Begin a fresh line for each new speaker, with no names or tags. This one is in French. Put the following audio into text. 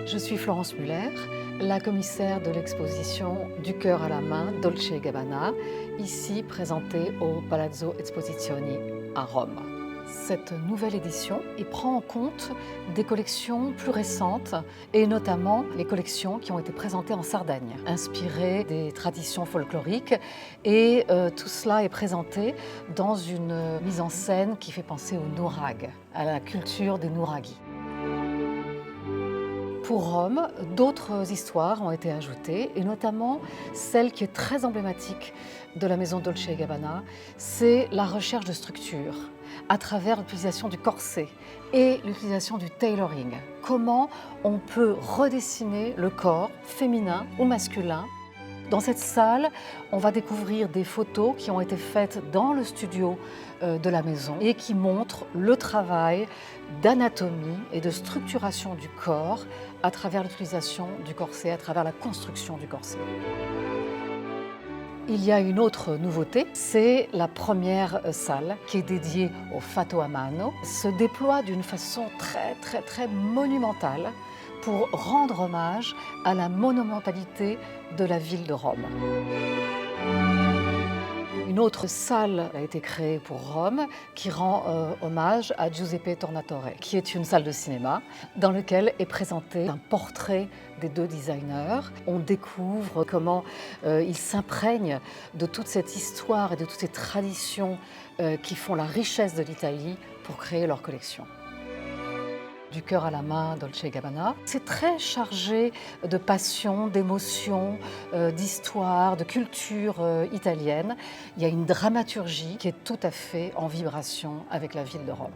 Je suis Florence Muller, la commissaire de l'exposition Du cœur à la main Dolce & Gabbana, ici présentée au Palazzo Esposizioni à Rome. Cette nouvelle édition prend en compte des collections plus récentes et notamment les collections qui ont été présentées en Sardaigne, inspirées des traditions folkloriques et tout cela est présenté dans une mise en scène qui fait penser au nuraghe, à la culture des nuraghi. Pour Rome, d'autres histoires ont été ajoutées, et notamment celle qui est très emblématique de la maison Dolce & Gabbana, c'est la recherche de structure à travers l'utilisation du corset et l'utilisation du tailoring. Comment on peut redessiner le corps féminin ou masculin. Dans cette salle, on va découvrir des photos qui ont été faites dans le studio de la maison et qui montrent le travail d'anatomie et de structuration du corps à travers l'utilisation du corset, à travers la construction du corset. Il y a une autre nouveauté, c'est la première salle qui est dédiée au fatto a mano, se déploie d'une façon très monumentale pour rendre hommage à la monumentalité de la ville de Rome. Une autre salle a été créée pour Rome qui rend hommage à Giuseppe Tornatore, qui est une salle de cinéma dans laquelle est présenté un portrait des deux designers. On découvre comment ils s'imprègnent de toute cette histoire et de toutes ces traditions qui font la richesse de l'Italie pour créer leur collection. Du cœur à la main, Dolce & Gabbana. C'est très chargé de passion, d'émotion, d'histoire, de culture italienne. Il y a une dramaturgie qui est tout à fait en vibration avec la ville de Rome.